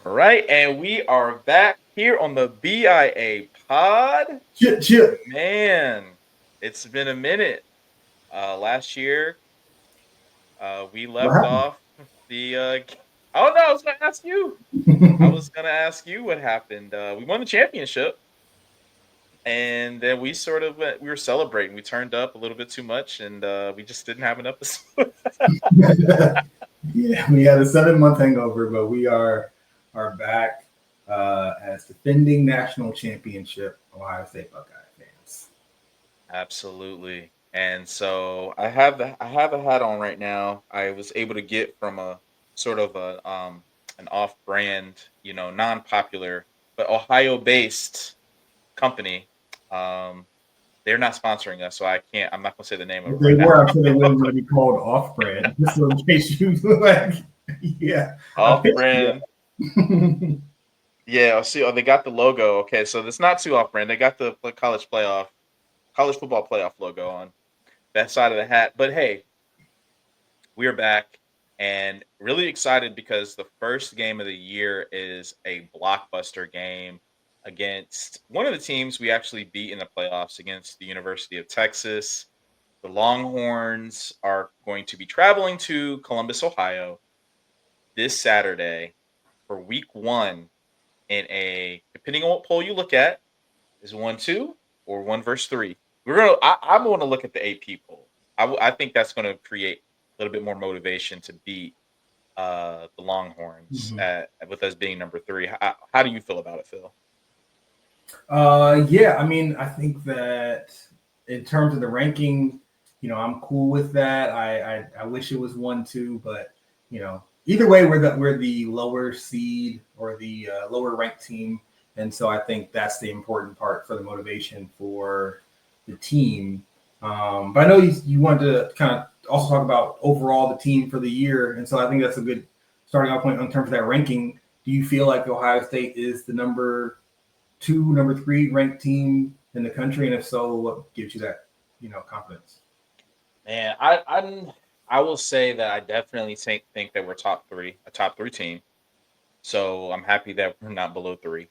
All right, and we are back here on the BIA pod. Chip, chip. Man, it's been a minute. Last year, we What left happened? off the. Oh no, I was gonna ask you. I was gonna ask you what happened. We won the championship, and then we sort of we were celebrating. We turned up a little bit too much, and we just didn't have an episode. Yeah, we had a 7 month hangover, but we are back as defending national championship Ohio State Buckeye fans. Absolutely. And so I have a hat on right now. I was able to get from a sort of a an off-brand, non-popular but Ohio-based company. Um they're not sponsoring us, so I'm not going to say the name of If it they right now. were, I'm sure they wouldn't want to be called off brand. Just so in case you like, yeah, I pitched Off-brand. that. Yeah, I see. Oh, they got the logo. Okay, so it's not too off-brand. They got the college football playoff logo on that side of the hat. But hey, we are back and really excited because the first game of the year is a blockbuster game against one of the teams we actually beat in the playoffs against the University of Texas. The Longhorns are going to be traveling to Columbus, Ohio this Saturday for week one in a, depending on what poll you look at, is 1-2 or 1 versus 3. I'm going to look at the AP poll. I think that's going to create a little bit more motivation to beat the Longhorns Mhm. with us being number 3. How do you feel about it, Phil? Yeah, I mean, I think that in terms of the ranking, I'm cool with that. I wish it was 1-2, but either way, we're the lower seed or the lower ranked team, and so I think that's the important part for the motivation for the team. But I know you wanted to kind of also talk about overall the team for the year, and so I think that's a good starting off point in terms of that ranking. Do you feel like Ohio State is the number 2, number 3 ranked team in the country? And if so, what gives you that, confidence? Man, I will say that I definitely think that we're a top three team. So I'm happy that we're not below 3.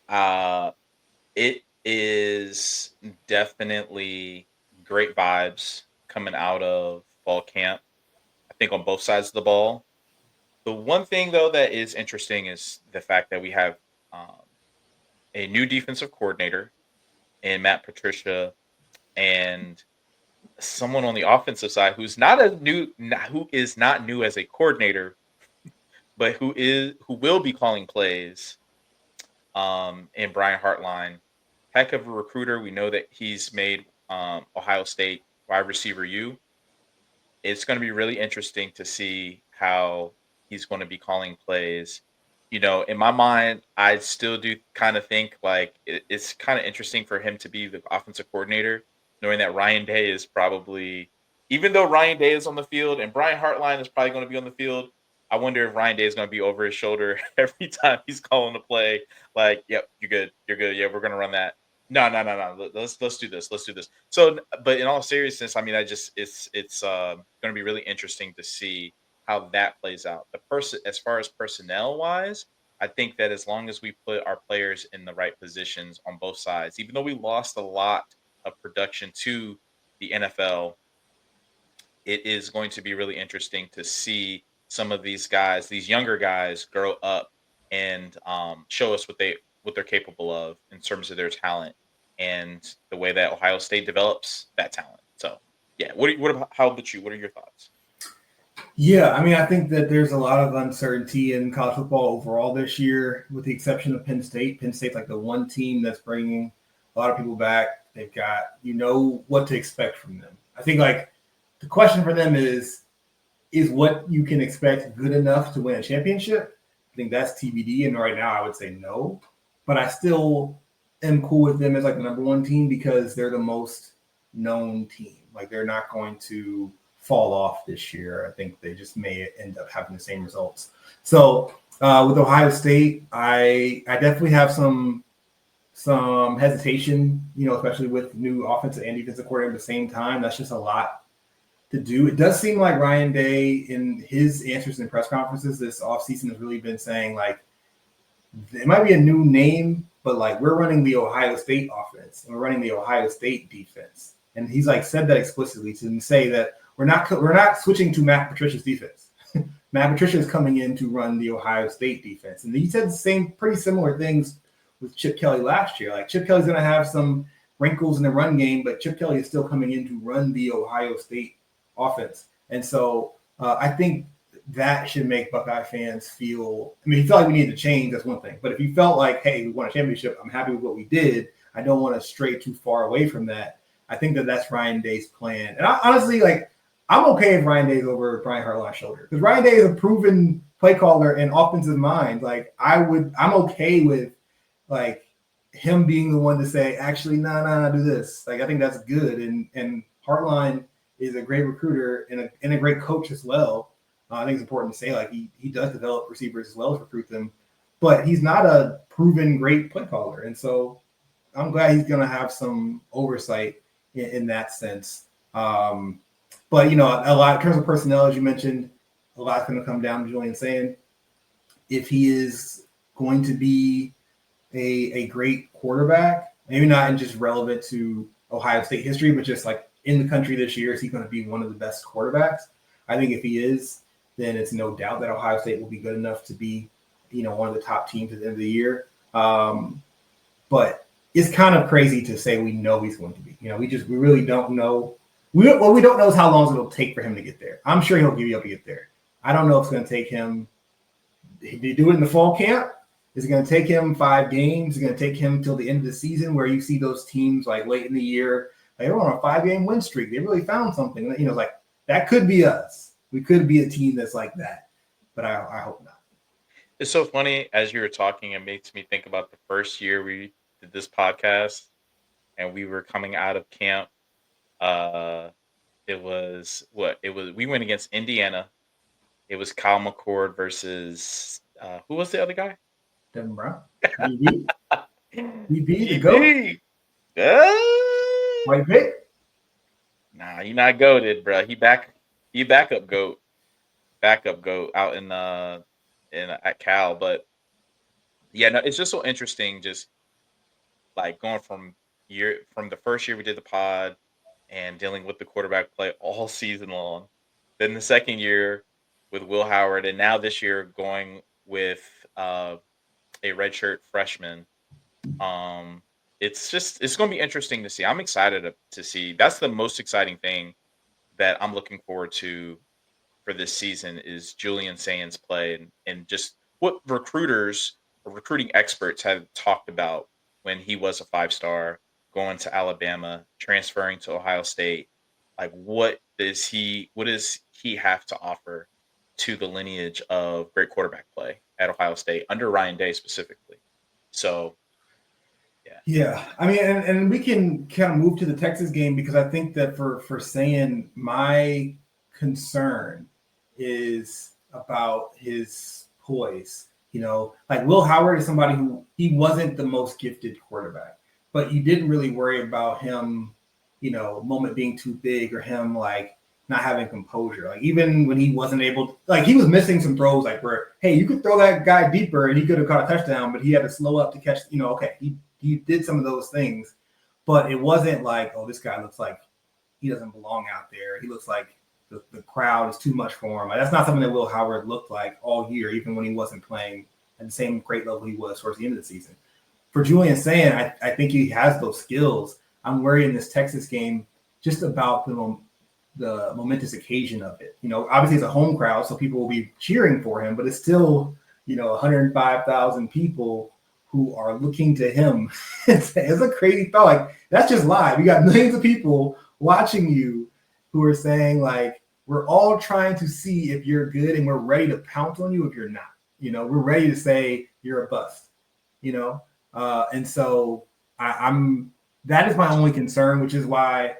Uh, it is definitely great vibes coming out of fall camp. I think on both sides of the ball. The one thing though that is interesting is the fact that we have um, a new defensive coordinator in Matt Patricia and someone on the offensive side who is not new as a coordinator, but who will be calling plays in Brian Hartline. Heck of a recruiter. We know that he's made Ohio State wide receiver U. It's going to be really interesting to see how he's going to be calling plays. In my mind, I still do kind of think like it's kind of interesting for him to be the offensive coordinator, knowing that Ryan Day is probably, even though Ryan Day is on the field and Brian Hartline is probably going to be on the field, I wonder if Ryan Day is going to be over his shoulder every time he's calling a play. Like, yep, you're good. Yeah, we're going to run that. No, no, no, no. Let's do this. Let's do this. So, but in all seriousness, I mean, I just it's going to be really interesting to see how that plays out. The person, as far as personnel wise, I think that as long as we put our players in the right positions on both sides, even though we lost a lot of production to the NFL, it is going to be really interesting to see some of these guys, these younger guys, grow up and show us what they're capable of in terms of their talent and the way that Ohio State develops that talent. So, yeah, how about you? What are your thoughts? Yeah, I mean, I think that there's a lot of uncertainty in college football overall this year, with the exception of Penn State. Penn State's like the one team that's bringing a lot of people back. They've got, what to expect from them. I think like the question for them is what you can expect good enough to win a championship? I think that's TBD. And right now, I would say no. But I still am cool with them as like the number one team because they're the most known team. Like they're not going to fall off this year. I think they just may end up having the same results. So with Ohio State, I definitely have some hesitation, especially with new offensive and defensive coordinator at the same time. That's just a lot to do. It does seem like Ryan Day, in his answers in press conferences this offseason, has really been saying like it might be a new name, but like we're running the Ohio State offense and we're running the Ohio State defense. And he's like said that explicitly to say that we're not switching to Matt Patricia's defense. Matt Patricia is coming in to run the Ohio State defense. And he said the same pretty similar things with Chip Kelly last year. Like Chip Kelly's going to have some wrinkles in the run game, but Chip Kelly is still coming in to run the Ohio State offense. And so I think that should make Buckeye fans feel, I mean, he felt like we needed to change, that's one thing. But if you felt like, hey, we won a championship, I'm happy with what we did, I don't want to stray too far away from that. I think that's Ryan Day's plan. And I, honestly, like, I'm okay if Ryan Day's over Brian Hartline's shoulder because Ryan Day is a proven play caller and offensive mind. Like, I'm okay with, like, him being the one to say, actually, no, do this. Like, I think that's good. And Hartline is a great recruiter and a great coach as well. I think it's important to say, like, he does develop receivers as well as recruit them, but he's not a proven great play caller. And so I'm glad he's going to have some oversight in that sense. But, you know, a lot in terms of personnel, as you mentioned, a lot's going to come down to Julian Sayin. If he is going to be a great quarterback, maybe not in just relevant to Ohio State history, but just like in the country this year, is he going to be one of the best quarterbacks? I think if he is, then it's no doubt that Ohio State will be good enough to be, you know, one of the top teams at the end of the year. But it's kind of crazy to say we know he's going to be. You know, we really don't know. What we don't know is how long it'll take for him to get there. I'm sure he'll give you up to get there. I don't know if it's going to take him. Did he do it in the fall camp? Is it going to take him 5 games? Is it going to take him till the end of the season where you see those teams like late in the year, like they're on a 5-game win streak. They really found something. You know, like that could be us. We could be a team that's like that, but I hope not. It's so funny as you were talking. It makes me think about the first year we did this podcast, and we were coming out of camp. It was what it was. We went against Indiana. It was Kyle McCord versus who was the other guy? Devin Brown, DB, the GOAT, White Vic. Nah, he not goated, bro. He backup goat out in at Cal. But yeah, no, it's just so interesting. Just like going from the first year we did the pod and dealing with the quarterback play all season long. Then the second year with Will Howard, and now this year going with a redshirt freshman. It's going to be interesting to see. I'm excited to see. That's the most exciting thing that I'm looking forward to for this season is Julian Sayin's play and just what recruiters or recruiting experts have talked about when he was a 5-star going to Alabama, transferring to Ohio State. Like what does he have to offer to the lineage of great quarterback play at Ohio State under Ryan Day specifically? So yeah. I mean, and we can kind of move to the Texas game because I think that for Sayin, my concern is about his poise. You know, like Will Howard is somebody who he wasn't the most gifted quarterback, but you didn't really worry about him, you know, moment being too big or him like not having composure. Like even when he wasn't able to, like he was missing some throws like where, hey, you could throw that guy deeper and he could have caught a touchdown, but he had to slow up to catch, you know, okay, he did some of those things, but it wasn't like, oh, this guy looks like he doesn't belong out there. He looks like the crowd is too much for him. Like, that's not something that Will Howard looked like all year, even when he wasn't playing at the same great level he was towards the end of the season. For Julian Sayin, I think he has those skills. I'm worried in this Texas game just about the momentous occasion of it. You know, obviously it's a home crowd, so people will be cheering for him, but it's still, you know, 105,000 people who are looking to him. It's a crazy thought. Like, that's just live. You got millions of people watching you who are saying, like, we're all trying to see if you're good and we're ready to pounce on you if you're not. You know, we're ready to say you're a bust, you know? And so I'm that is my only concern, which is why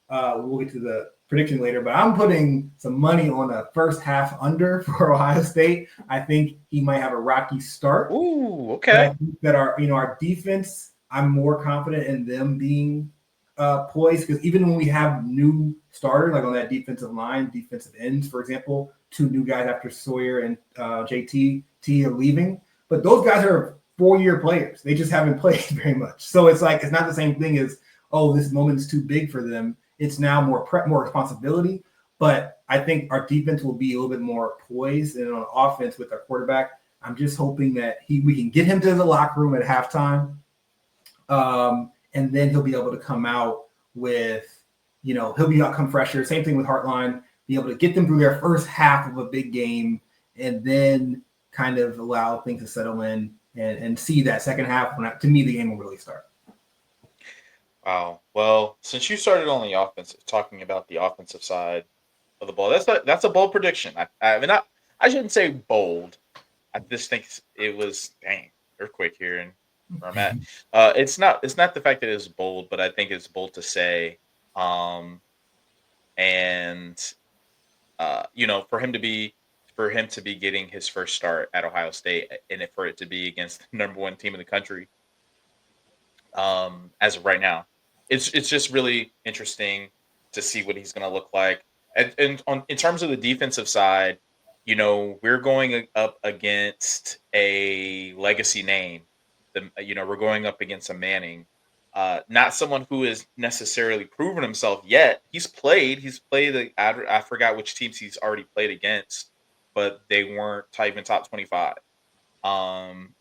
we'll get to the prediction later, but I'm putting some money on a first half under for Ohio State. I think he might have a rocky start. Ooh, okay. I think that our defense, I'm more confident in them being poised because even when we have new starters, like on that defensive line, defensive ends, for example, 2 new guys after Sawyer and JT are leaving, but those guys are 4-year players. They just haven't played very much. So it's like it's not the same thing as, oh, this moment's too big for them. It's now more more responsibility. But I think our defense will be a little bit more poised, and on offense with our quarterback, I'm just hoping that we can get him to the locker room at halftime, and then he'll be able to come out with, he'll come fresher. Same thing with Hartline, be able to get them through their first half of a big game, and then kind of allow things to settle in and see that second half when, to me, the game will really start. Wow. Well, since you started on the offense, talking about the offensive side of the ball, that's a bold prediction. I mean, I shouldn't say bold. I just think it was earthquake here and where I'm at. It's not the fact that it's bold, but I think it's bold to say, and for him to be getting his first start at Ohio State, and for it to be against the number one team in the country, as of right now, it's just really interesting to see what he's going to look like. And in terms of the defensive side, we're going up against a legacy name. We're going up against a Manning, not someone who has necessarily proven himself yet. He's played. I forgot which teams he's already played against, but they weren't even top 25.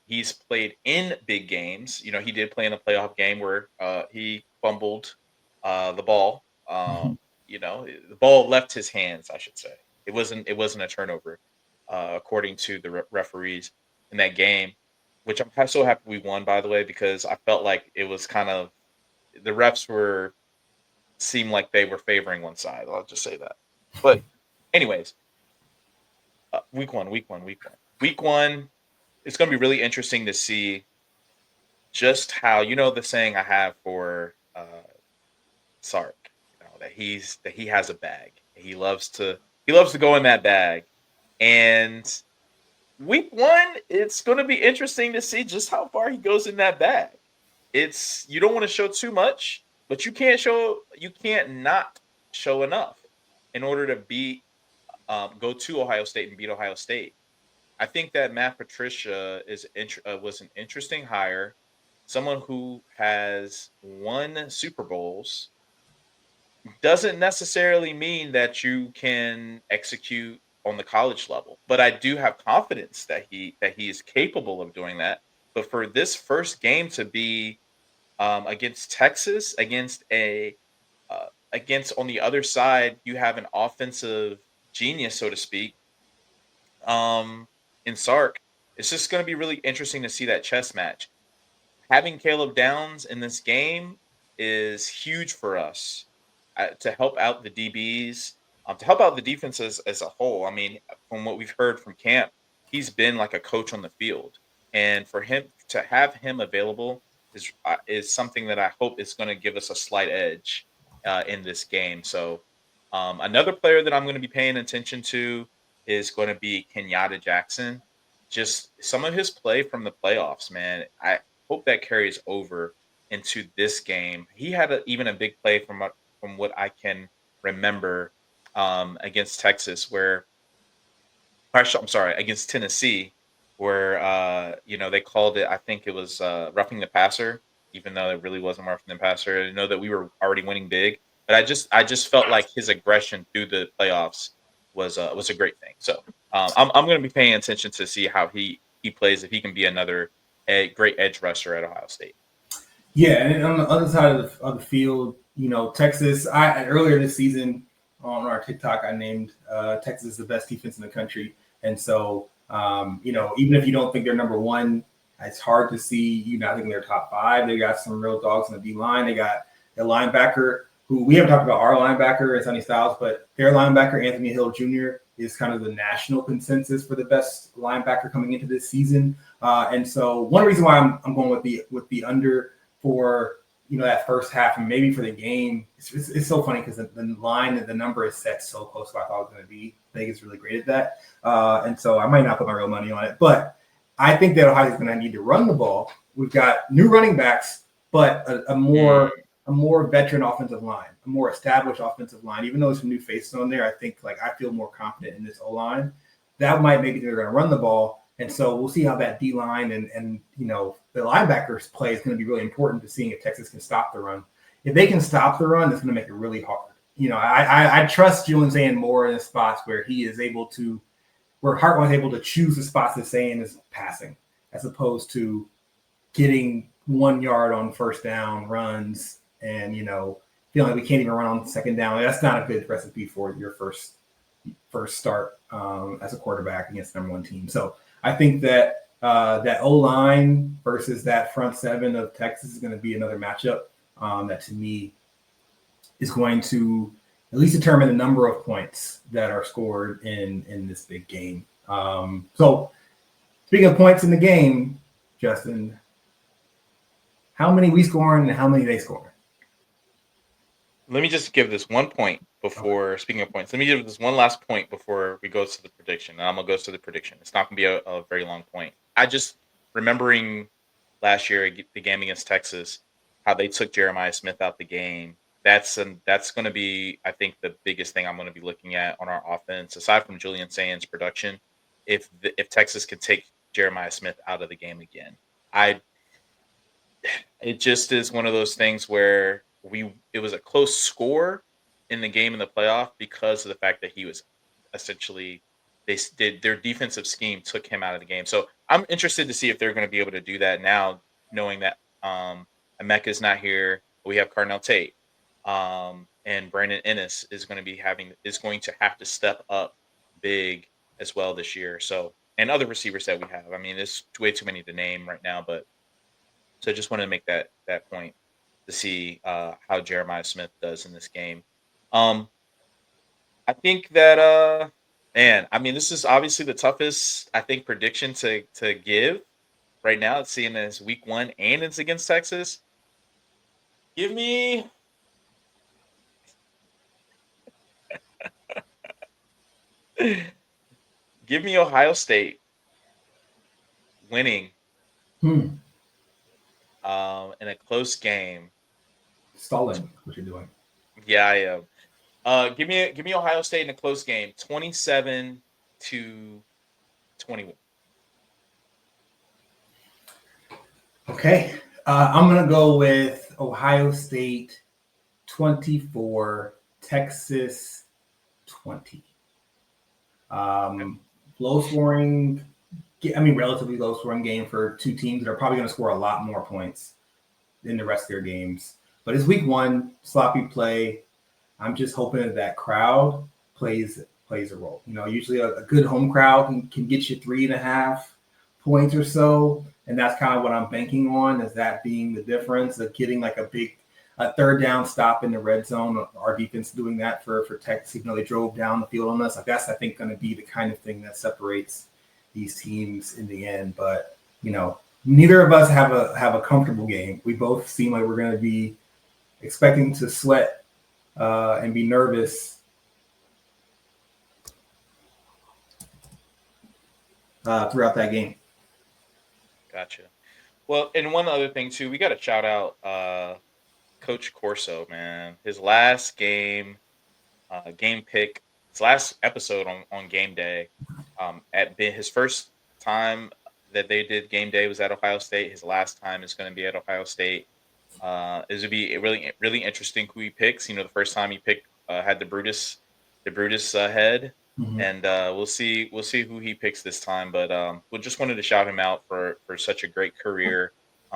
He's played in big games. He did play in a playoff game where he fumbled the ball. The ball left his hands, I should say. It wasn't a turnover, according to the referees in that game, which I'm so happy we won, by the way, because I felt like it was kind of the refs seemed like they were favoring one side. I'll just say that. But anyways, week one. It's going to be really interesting to see just how, the saying I have for Sark, that he has a bag. He loves to go in that bag. And week one, it's going to be interesting to see just how far he goes in that bag. You don't want to show too much, but you can't not show enough in order to go to Ohio State and beat Ohio State. I think that Matt Patricia was an interesting hire, someone who has won Super Bowls. Doesn't necessarily mean that you can execute on the college level, but I do have confidence that he is capable of doing that. But for this first game to be against Texas, against on the other side, you have an offensive genius, so to speak, in Sark. It's just going to be really interesting to see that chess match. Having Caleb Downs in this game is huge for us to help out the DBs, to help out the defenses as a whole. I mean, from what we've heard from camp, he's been like a coach on the field, and for him to have him available is something that I hope is going to give us a slight edge in this game. So another player that I'm going to be paying attention to is going to be Kenyatta Jackson. Just some of his play from the playoffs, man. I hope that carries over into this game. He had even a big play from what I can remember against Texas, against Tennessee, where they called it. I think it was roughing the passer, even though it really wasn't roughing the passer. I know that we were already winning big, but I just felt like his aggression through the playoffs was a great thing. So I'm going to be paying attention to see how he plays, if he can be another great edge rusher at Ohio State. Yeah, and on the other side of the field, Texas. Earlier this season on our TikTok, I named Texas the best defense in the country, and so even if you don't think they're number one, it's hard to see you not thinking they're top 5. They got some real dogs on the D line. They got a linebacker who we haven't talked about, our linebacker and Sonny Styles, but their linebacker, Anthony Hill Jr., is kind of the national consensus for the best linebacker coming into this season. And so one reason why I'm going with the under for that first half and maybe for the game, it's so funny because the line and the number is set so close to what I thought it was going to be. Vegas really great at that. And so I might not put my real money on it, but I think that Ohio's going to need to run the ball. We've got new running backs, but a more veteran offensive line, a more established offensive line. Even though there's some new faces on there, I think I feel more confident in this O-line. That might make it they're going to run the ball. And so we'll see how that D line and the linebackers play is going to be really important to seeing if Texas can stop the run. If they can stop the run, it's going to make it really hard. I trust Julian Sayin more in the spots where he is able to, where Hartwell is able to choose the spots that Sayin is passing, as opposed to getting 1 yard on first down runs and feeling like we can't even run on second down. That's not a good recipe for your first start as a quarterback against the number one team. So I think that that O-line versus that front seven of Texas is going to be another matchup that to me is going to at least determine the number of points that are scored in this big game. So speaking of points in the game, Justin, how many we scoring and how many they scoring? Let me just give this one point before speaking of points. Let me give this one last point before we go to the prediction. And I'm gonna go to the prediction. It's not gonna be a very long point. I just remembering last year the game against Texas, how they took Jeremiah Smith out the game. That's going to be, I think, the biggest thing I'm going to be looking at on our offense, aside from Julian Sayin's production. If Texas could take Jeremiah Smith out of the game again, it just is one of those things where it was a close score in the game in the playoff because of the fact that he was essentially their defensive scheme took him out of the game. So I'm interested to see if they're going to be able to do that now, knowing that Emeka's not here. We have Carnell Tate. And Brandon Ennis is going to have to step up big as well this year. So, and other receivers that we have. I mean, there's way too many to name right now, but so I just want to make that point to see how Jeremiah Smith does in this game. I think that man, I mean, this is obviously the toughest, I think, prediction to give right now. It's seeing as week 1 and it's against Texas. Give me Ohio State winning in a close game. Stalling, what you're doing. Yeah, I am. Give me Ohio State in a close game, 27-21. Okay. I'm going to go with Ohio State 24, Texas 20. Low scoring, relatively low scoring game for two teams that are probably going to score a lot more points in the rest of their games. But it's week 1, sloppy play. I'm just hoping that crowd plays a role. Usually a good home crowd can get you 3.5 points or so. And that's kind of what I'm banking on, is that being the difference of getting like a third down stop in the red zone. Our defense doing that for Texas, even though they drove down the field on us. That's, I think, going to be the kind of thing that separates these teams in the end. But, neither of us have a comfortable game. We both seem like we're going to be expecting to sweat and be nervous throughout that game. Gotcha. Well, and one other thing too, we got to shout out Coach Corso, man. His last game pick, his last episode on game day, his first time that they did game day was at Ohio State. His last time is going to be at Ohio State. It would be really, really interesting who he picks. The first time he picked had the Brutus head. Mm-hmm. And we'll see who he picks this time. But we just wanted to shout him out for such a great career,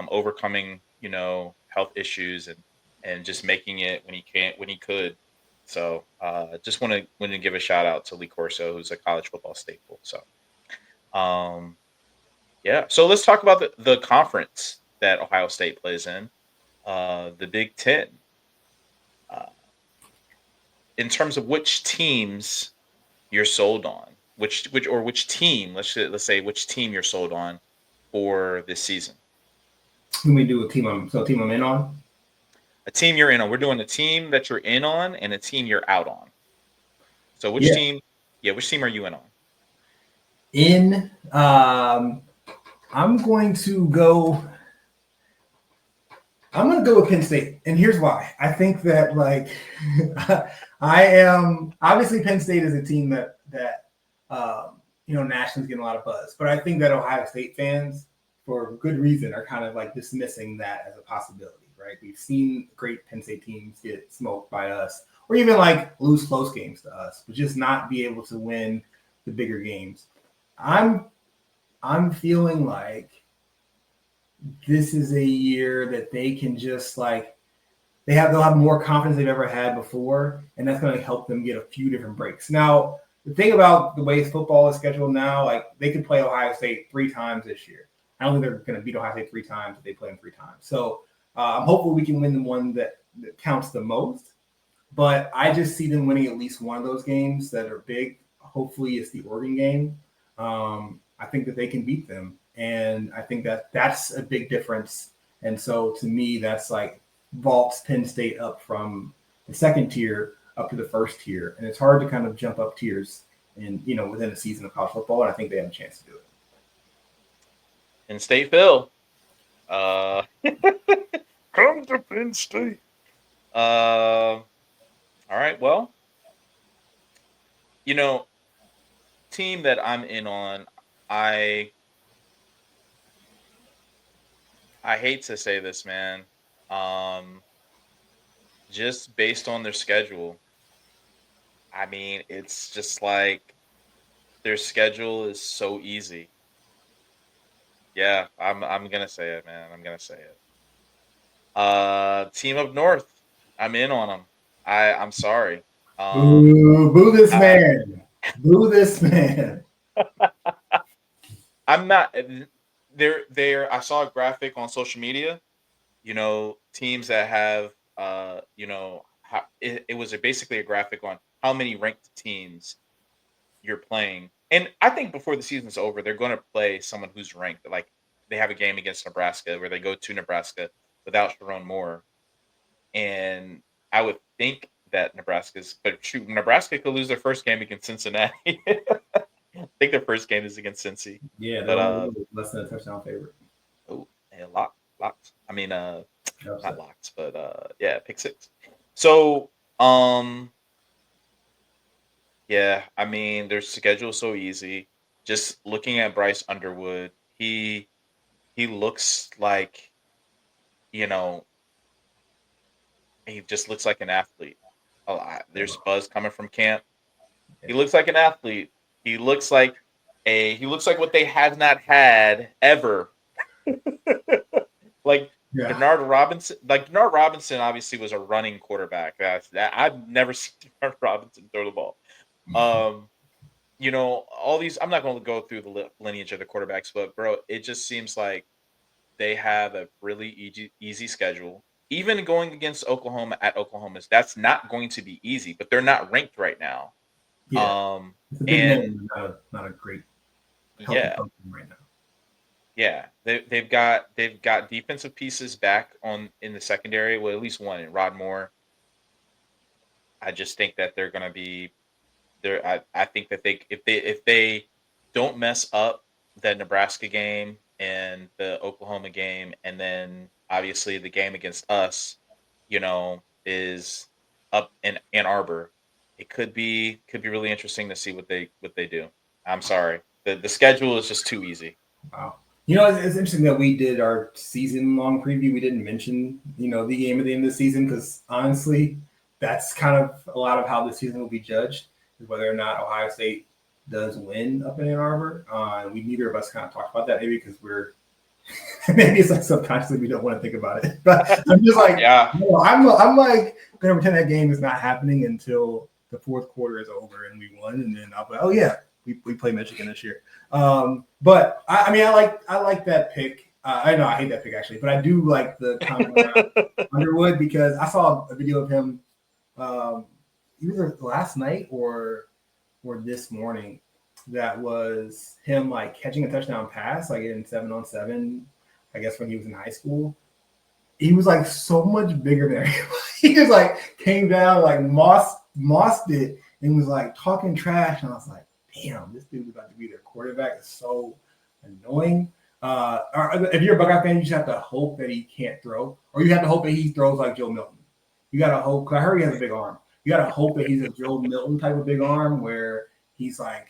overcoming health issues and just making it when he could. So just wanted to give a shout out to Lee Corso, who's a college football staple. So yeah. So let's talk about the conference that Ohio State plays in, the Big Ten. In terms of which teams you're sold on, which team, let's say which team you're sold on for this season. Can we do a team I'm in on? A team you're in on. We're doing a team that you're in on and a team you're out on. So which team are you in on? I'm going to go with Penn State, and here's why. I think that I am obviously Penn State is a team that National's getting a lot of buzz. But I think that Ohio State fans, for good reason, are kind of like dismissing that as a possibility, right? We've seen great Penn State teams get smoked by us, or even like lose close games to us, but just not be able to win the bigger games. I'm I'm feeling like this is a year that they can just like they'll have more confidence they've ever had before, and that's going to help them get a few different breaks. Now, the thing about the way football is scheduled now, like they could play Ohio State 3 times this year. I don't think they're going to beat Ohio State 3 times if they play them 3 times. So I'm hopeful we can win the one that counts the most. But I just see them winning at least one of those games that are big. Hopefully, it's the Oregon game. I think that they can beat them, and I think that that's a big difference. And so, to me, that's like vaults Penn State up from the second tier up to the first tier, and it's hard to kind of jump up tiers in within a season of college football. And I think they have a chance to do it. Penn State Phil. Come to Penn State. All right. Well, team that I'm in on, I hate to say this, man. Just based on their schedule, I mean, it's just like their schedule is so easy. Yeah, I'm gonna say it, man. I'm gonna say it. Team up north. I'm in on them. I'm sorry. Boo this I, man. Boo this man. I'm not. There. I saw a graphic on social media. Teams that have. It was basically a graphic on how many ranked teams you're playing, and I think before the season's over, they're going to play someone who's ranked. Like they have a game against Nebraska where they go to Nebraska without Sharon Moore, and I would think that Nebraska could lose their first game against Cincinnati. I think their first game is against Cincy. Yeah, But they're less than a touchdown favorite. oh, yeah, locked. I mean, not Upset. locked, but yeah, pick six. So, yeah, I mean, their schedule is so easy. Just looking at Bryce Underwood, he looks like you know he just looks like an athlete. A lot. There's buzz coming from camp. He Yeah. looks like an athlete. He looks like what they have not had ever. Like Yeah. Denard Robinson obviously was a running quarterback. I've never seen Denard Robinson throw the ball. All these. I'm not going to go through the lineage of the quarterbacks, but bro, it just seems like they have a really easy schedule. Even going against Oklahoma at Oklahoma's, that's not going to be easy. But they're not ranked right now. Yeah. It's a big And name, not a great healthy yeah, function right now. yeah, they've got defensive pieces back in the secondary. Well, at least one in Rod Moore. I just think that they're going to be there. I think that if they don't mess up the Nebraska game and the Oklahoma game, and then obviously the game against us, is up in Ann Arbor. It could be really interesting to see what they do. I'm sorry, the schedule is just too easy. Wow. It's interesting that we did our season long preview. We didn't mention, the game at the end of the season because honestly, that's kind of a lot of how the season will be judged, is whether or not Ohio State does win up in Ann Arbor. We neither of us kind of talked about that maybe because maybe it's like subconsciously we don't want to think about it. But I'm just like, Yeah, no, I'm like gonna pretend that game is not happening until the fourth quarter is over and we won, and then I'll be like, oh yeah, we play Michigan this year. But I mean, I like that pick. I know I hate that pick actually, but I do like the comment around Underwood because I saw a video of him either last night or this morning that was him like catching a touchdown pass like in 7-on-7. I guess when he was in high school, he was like so much bigger than everybody. He just like came down like mossed it and was like talking trash, and I was like, damn, this dude is about to be their quarterback. It's so annoying. If you're a Buckeye fan, you just have to hope that he can't throw, or you have to hope that he throws like Joe Milton. You got to hope, because I heard he has a big arm. You got to hope that he's a Joe Milton type of big arm where he's like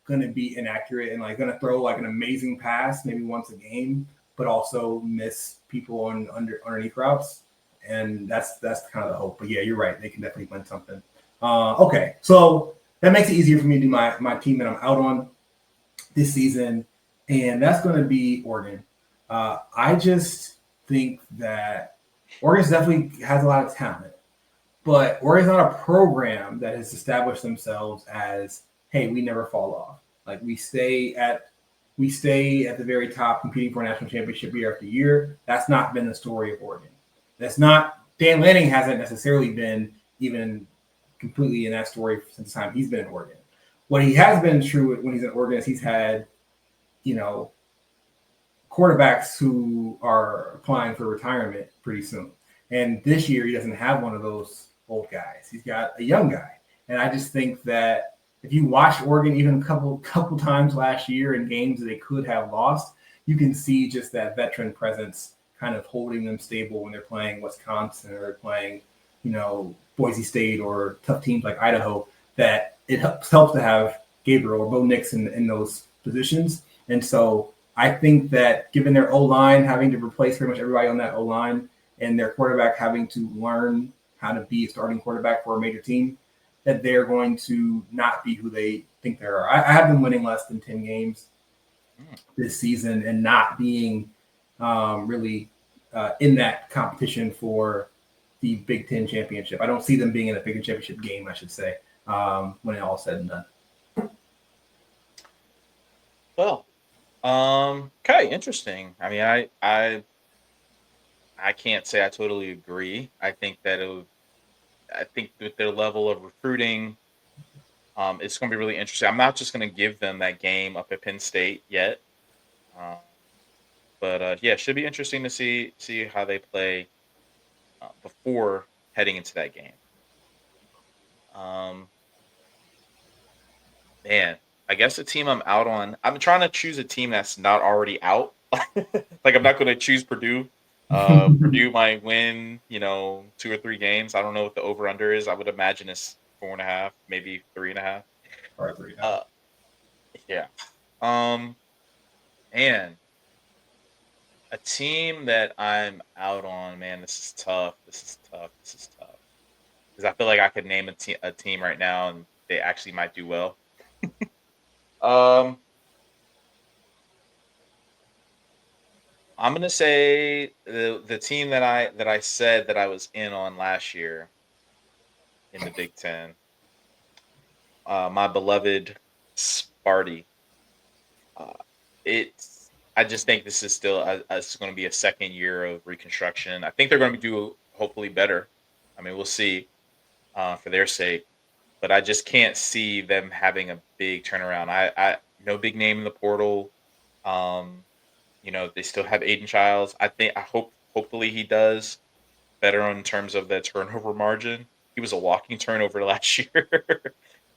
going to be inaccurate and like going to throw like an amazing pass maybe once a game, but also miss people on underneath routes. And that's kind of the hope. But yeah, you're right. They can definitely win something. Okay, so that makes it easier for me to do my team that I'm out on this season, and that's going to be Oregon. I just think that Oregon definitely has a lot of talent, but Oregon's not a program that has established themselves as, hey, we never fall off. Like we stay at the very top, competing for a national championship year after year. That's not been the story of Oregon. That's not Dan Lanning hasn't necessarily been even completely in that story since the time he's been in Oregon. What he has been true when he's in Oregon is he's had, you know, quarterbacks who are applying for retirement pretty soon. And this year he doesn't have one of those old guys. He's got a young guy. And I just think that if you watch Oregon even a couple times last year in games that they could have lost, you can see just that veteran presence kind of holding them stable when they're playing Wisconsin or playing, Boise State or tough teams like Idaho, that it helps to have Gabriel or Bo Nix in those positions. And so I think that given their O-line having to replace pretty much everybody on that O-line and their quarterback having to learn how to be a starting quarterback for a major team, that they're going to not be who they think they are. I have them winning less than 10 games this season and not being really in that competition for the Big Ten championship. I don't see them being in a Big Ten championship game, I should say, when it all said and done. Well, okay, interesting. I mean, I can't say I totally agree. I think with their level of recruiting, it's going to be really interesting. I'm not just going to give them that game up at Penn State yet, um, but yeah, it should be interesting to see how they play before heading into that game. Um, Man, I guess the team I'm out on. I'm trying to choose a team that's not already out. Like I'm not going to choose Purdue. Purdue might win, 2 or 3 games. I don't know what the over under is. I would imagine it's 4.5, maybe 3.5. Or 3 now. Yeah. Um, and a team that I'm out on, man, this is tough. This is tough. This is tough. Because I feel like I could name a team right now and they actually might do well. Um, I'm gonna say the team that I said that I was in on last year in the Big Ten, my beloved Sparty. Uh, it's I just think this is still it's going to be a second year of reconstruction. I think they're going to do hopefully better. I mean, we'll see for their sake, but I just can't see them having a big turnaround. I no big name in the portal. Um, they still have Aiden Childs. Hopefully he does better in terms of the turnover margin. He was a walking turnover last year.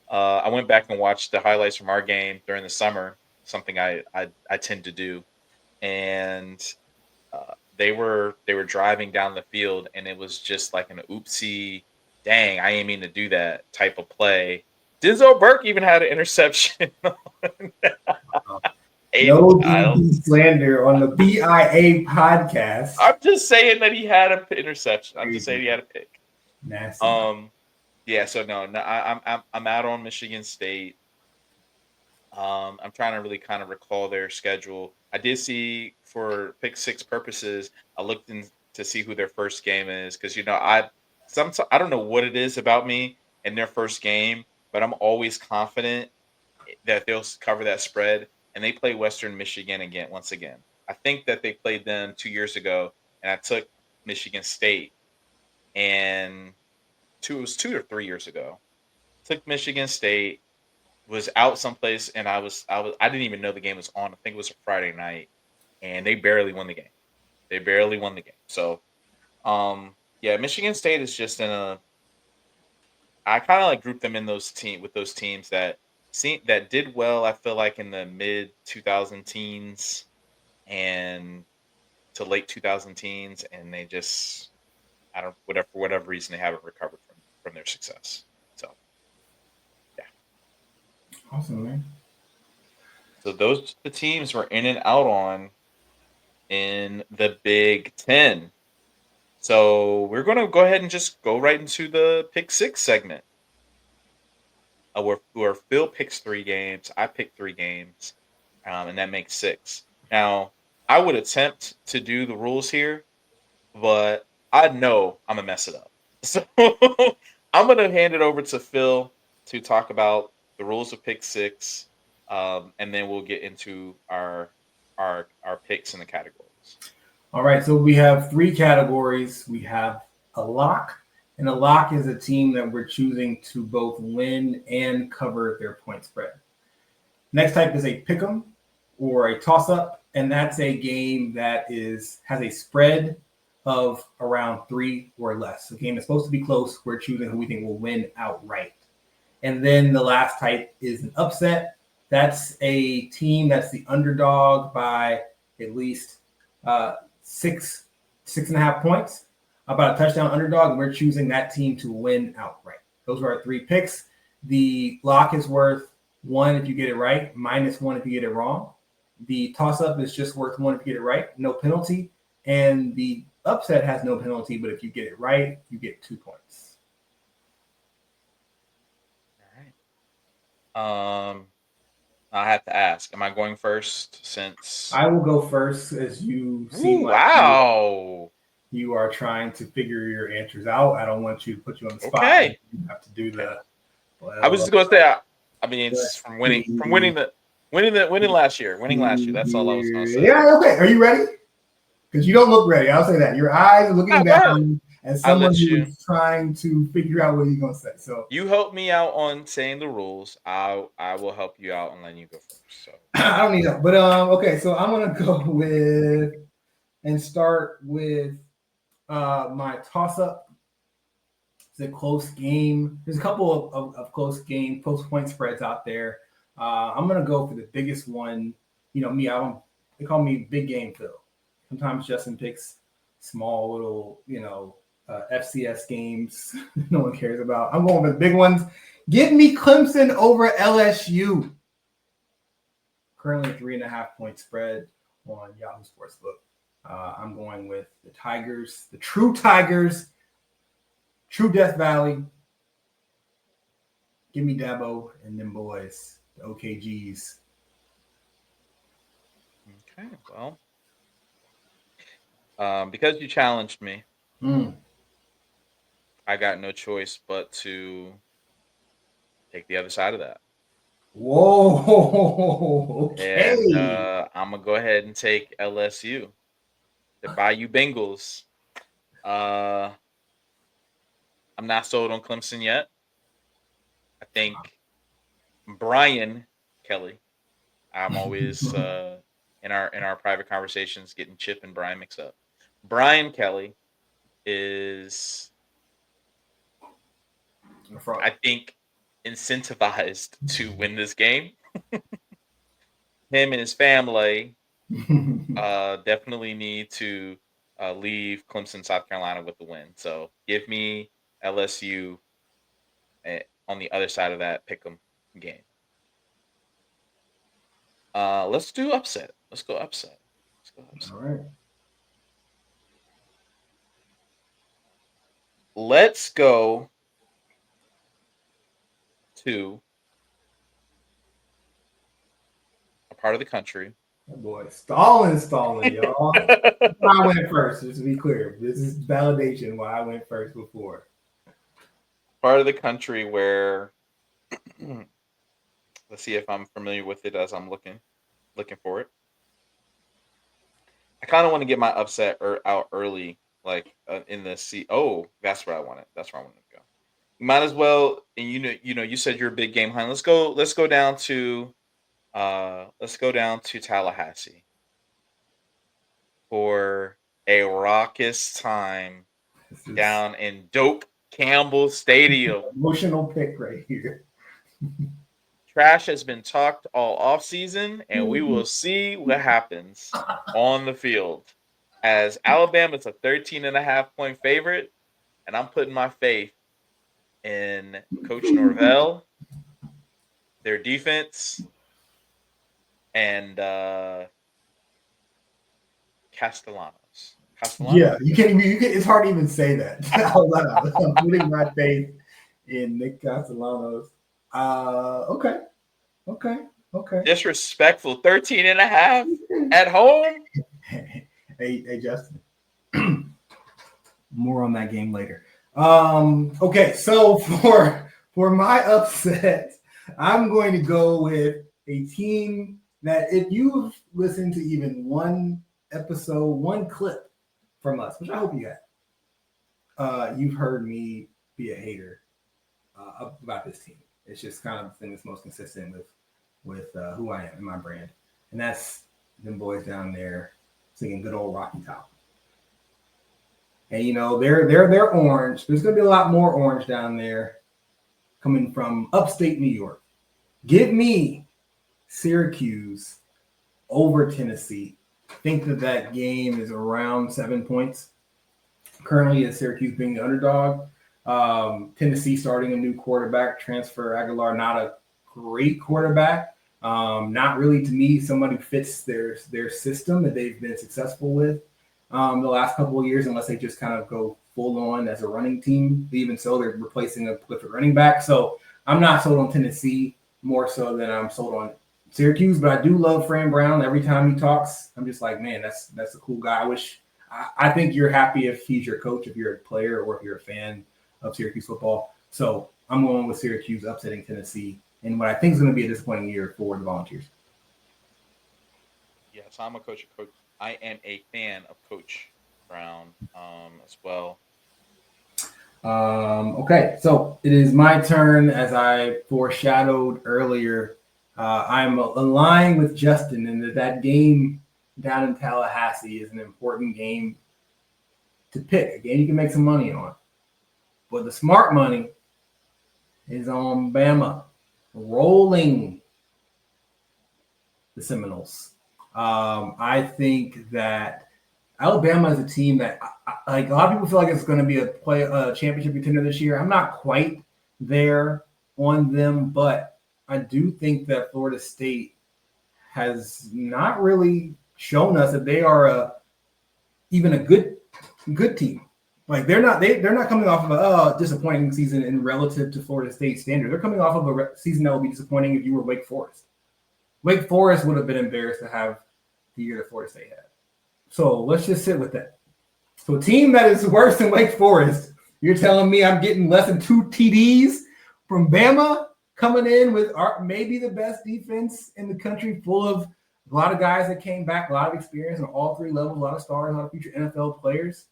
I went back and watched the highlights from our game during the summer, something I tend to do, and they were driving down the field, and it was just like an oopsie, dang, I ain't mean to do that type of play. Denzel Burke even had an interception. Aiden No Childs. DB slander on the BIA podcast. I'm just saying that he had an interception. I'm just saying he had a pick. Nasty. Yeah. So no, I'm out on Michigan State. I'm trying to really kind of recall their schedule. I did see for pick six purposes. I looked in to see who their first game is because I don't know what it is about me in their first game, but I'm always confident that they'll cover that spread. And they play Western Michigan again once again. I think that they played them 2 years ago, and I took Michigan State, and it was 2 or 3 years ago. Took Michigan State, was out someplace, and I didn't even know the game was on. I think it was a Friday night, and they barely won the game. They barely won the game. So, yeah, Michigan State is just in a. I kind of like group them in those teams that did well. I feel like in the mid 2000 teens and to late 2000 teens, and they just I don't whatever for whatever reason they haven't recovered from their success. So yeah. Awesome, man. So those the teams we're in and out on in the Big Ten. So we're gonna go ahead and just go right into the pick six segment. Where Phil picks 3 games, I pick 3 games, and that makes 6. Now I would attempt to do the rules here, but I know I'm gonna mess it up. So I'm gonna hand it over to Phil to talk about the rules of pick six, and then we'll get into our picks in the categories. All right, so we have 3 categories. We have a lock, and a lock is a team that we're choosing to both win and cover their point spread. Next type is a pick'em or a toss-up, and that's a game that has a spread of around 3 or less. The game is supposed to be close. We're choosing who we think will win outright. And then the last type is an upset. That's a team that's the underdog by at least 6.5 points, about a touchdown underdog, and we're choosing that team to win outright. Those are our 3 picks. The lock is worth 1 if you get it right, -1 if you get it wrong. The toss-up is just worth 1 if you get it right, no penalty. And the upset has no penalty, but if you get it right, you get 2 points. All right. I have to ask, am I going first since I will go first as you seem Ooh, like wow. you are trying to figure your answers out. I don't want you to put you on the spot. Okay. You have to do the I was just gonna say I mean it's from winning last year. Winning last year. That's all I was gonna say. Yeah, okay. Are you ready? Because you don't look ready. I'll say that. Your eyes are looking down as someone who is trying to figure out what you're gonna say. So you help me out on saying the rules. I will help you out and letting you go first. So I don't need help. But okay, so I'm gonna go with and start with my toss-up. It's a close game. There's a couple of close game, close point spreads out there. I'm gonna go for the biggest one. You know me, they call me Big Game Phil. Sometimes Justin picks small little, FCS games no one cares about. I'm going for the big ones. Give me Clemson over LSU. Currently 3.5 point spread on Yahoo Sportsbook. I'm going with the Tigers, the True Tigers, True Death Valley. Give me Dabo and them boys, the OKGs. Okay, well, because you challenged me, I got no choice but to take the other side of that. Whoa, okay. And I'm gonna go ahead and take LSU, the Bayou Bengals. I'm not sold on Clemson yet. I think Brian Kelly. I'm always in our private conversations getting Chip and Brian mixed up. Brian Kelly is, I think, incentivized to win this game. Him and his family definitely need to leave Clemson, South Carolina with the win. So give me LSU on the other side of that pick'em game. Let's do upset. Let's go upset. All right. Let's go to a part of the country. Oh boy, stalling, y'all. I went first, just to be clear. This is validation why I went first before. Part of the country where let's see if I'm familiar with it as I'm looking for it. I kind of want to get my upset out early, like in the C. Oh, that's where I want it. That's where I want to go. You might as well, and you said you're a big game hunt. Let's go down to Tallahassee for a raucous time down in Doak Campbell Stadium. Emotional pick right here. Trash has been talked all off season, and we will see what happens on the field. As Alabama's a 13.5 point favorite, and I'm putting my faith in Coach Norvell, their defense, and Castellanos. Yeah, Castellanos? you can't even. It's hard to even say that out loud. I'm putting my faith in Nick Castellanos. Okay, okay, okay. Disrespectful 13 and a half at home. Hey, Justin. More on that game later. Okay, so for my upset, I'm going to go with a team that if you've listened to even one episode, one clip from us, which I hope you have, you've heard me be a hater about this team. It's just kind of the thing that's most consistent with who I am and my brand, and that's them boys down there singing good old Rocky Top. And they're orange. There's going to be a lot more orange down there coming from upstate New York. Give me Syracuse over Tennessee. I think that game is around 7 points. Currently, is Syracuse being the underdog. Tennessee starting a new quarterback, transfer Aguilar, not a great quarterback. Not really, to me, somebody who fits their system that they've been successful with the last couple of years, unless they just kind of go full on as a running team. Even so, they're replacing a prolific running back. So I'm not sold on Tennessee more so than I'm sold on Syracuse. But I do love Fran Brown. Every time he talks, I'm just like, man, that's a cool guy. I think you're happy if he's your coach, if you're a player, or if you're a fan of Syracuse football. So I'm going with Syracuse upsetting Tennessee in what I think is going to be a disappointing year for the Volunteers. Yes, I'm a coach. I am a fan of Coach Brown as well. Okay, so it is my turn. As I foreshadowed earlier, I'm aligned with Justin in that game down in Tallahassee is an important game to pick. A game you can make some money on. But the smart money is on Bama rolling the Seminoles. I think that Alabama is a team that, like, a lot of people feel like it's going to be a championship contender this year. I'm not quite there on them, but I do think that Florida State has not really shown us that they are even a good team. Like they're not coming off of a disappointing season in relative to Florida State standard. They're coming off of a season that would be disappointing if you were Wake Forest. Wake Forest would have been embarrassed to have the year that Florida State had. So let's just sit with that. So a team that is worse than Wake Forest, you're telling me I'm getting less than 2 TDs from Bama coming in with maybe the best defense in the country, full of a lot of guys that came back, a lot of experience on all 3 levels, a lot of stars, a lot of future NFL players.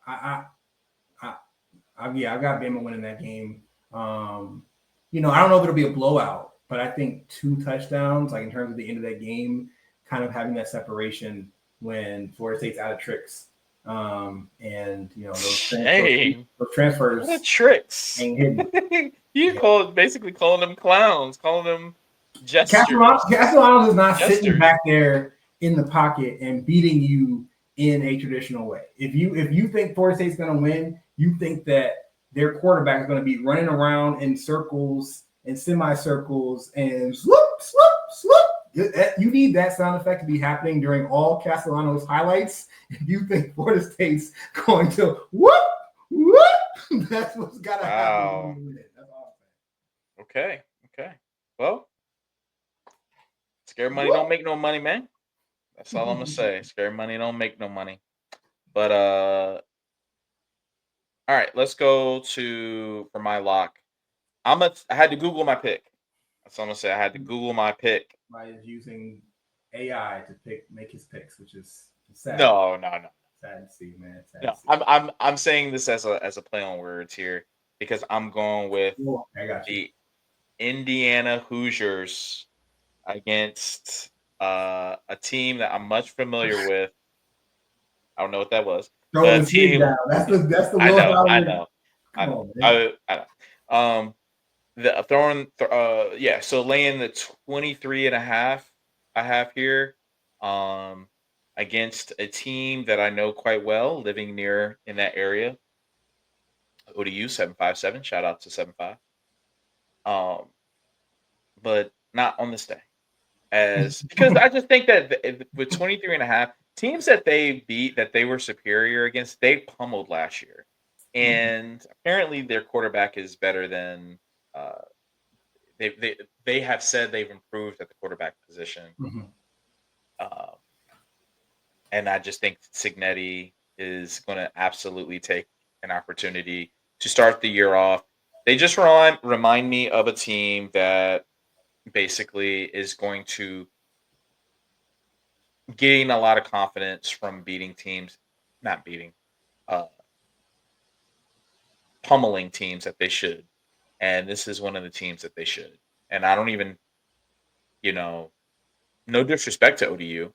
I've got Bama winning that game. I don't know if it'll be a blowout, but I think 2 touchdowns, like in terms of the end of that game, kind of having that separation when Florida State's out of tricks. And those transfers. What tricks? Ain't hidden. You basically calling them clowns, calling them gestures. Castellanos is not sitting back there in the pocket and beating you in a traditional way. If you think Florida State's going to win, you think that their quarterback is going to be running around in circles and semicircles and swoop, swoop, swoop. You need that sound effect to be happening during all Castellanos highlights. If you think Florida State's going to whoop, whoop, that's what's got to happen. That's all I'm saying. Okay. Well, scary money don't make no money, man. That's all I'm gonna say. Scary money don't make no money. But all right, let's go for my lock. I had to Google my pick. That's all I'm gonna say. I had to Google my pick. By using AI to make his picks, which is sad. No. Sad to see, man. I'm saying this as a play on words here because I'm going with the Indiana Hoosiers against a team that I'm much familiar with. I don't know what that was. Throwing the team down. That's the I know. So laying the 23.5 I have here against a team that I know quite well, living near in that area. ODU 757. Shout out to 75. But not on this day. as because I just think that with 23 and a half teams that they beat that they were superior against, they pummeled last year. And apparently their quarterback is better than uh, they have said they've improved at the quarterback position. Mhm. Uh, and I just think Signetti is going to absolutely take an opportunity to start the year off. They just remind me of a team that basically is going to gain a lot of confidence from beating teams, not beating, uh, pummeling teams that they should. And this is one of the teams that they should. And I don't even, you know, no disrespect to ODU.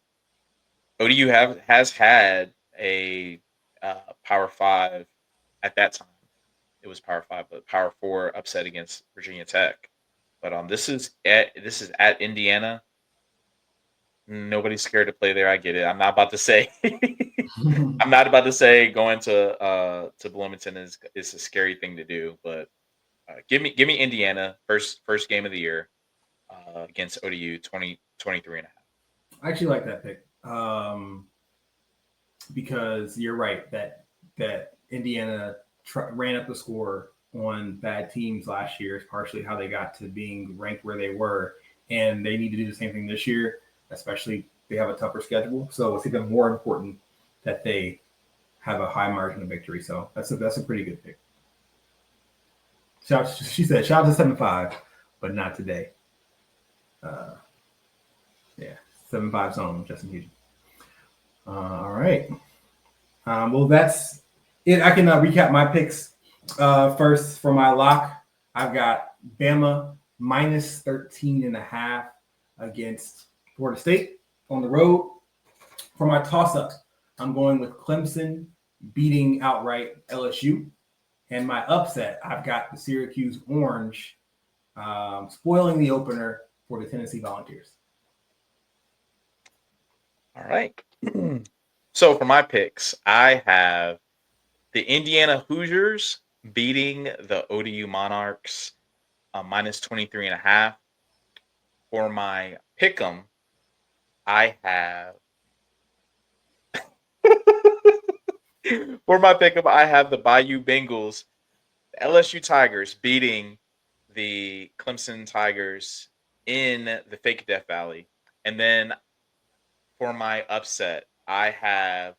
ODU has had a Power Five at that time. It was Power Five, but Power Four upset against Virginia Tech. But this is at Indiana. Nobody's scared to play there. I get it. I'm not about to say I'm not about to say going to Bloomington is a scary thing to do, but give me Indiana first game of the year against ODU 23 and a half. I actually like that pick because you're right that Indiana ran up the score on bad teams last year is partially how they got to being ranked where they were, and they need to do the same thing this year. Especially they have a tougher schedule, so it's even more important that they have a high margin of victory. So that's a pretty good pick. She said, "Shout out to 7-5, but not today." Uh, yeah, 7-5 zone, Justin Houston. All right. Well, that's it. I can recap my picks. First, for my lock, I've got Bama minus 13.5 against Florida State on the road. For my toss-up, I'm going with Clemson beating outright LSU. And my upset, I've got the Syracuse Orange spoiling the opener for the Tennessee Volunteers. All right. So for my picks, I have the Indiana Hoosiers beating the ODU Monarchs minus 23 and a half. For my pick 'em, I have for my pick 'em, I have the Bayou Bengals, the LSU Tigers beating the Clemson Tigers in the Fake Death Valley. And then for my upset, I have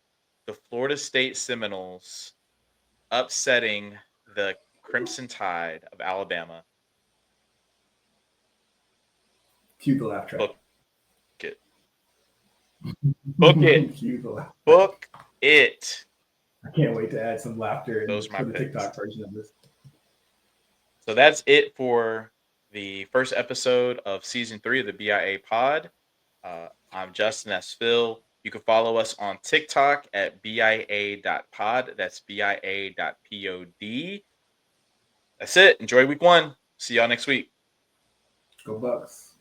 the Florida State Seminoles upsetting the Crimson Tide of Alabama. Cue the laugh track. Book it. Book it. Cue the laugh track. Book it. I can't wait to add some laughter Those are my for the picks. TikTok version of this. So that's it for the first episode of season 3 of the BIA pod. I'm Justin, that's Phil. You can follow us on TikTok at BIA.pod. That's BIA.pod. That's it. Enjoy week 1. See y'all next week. Go Bucks.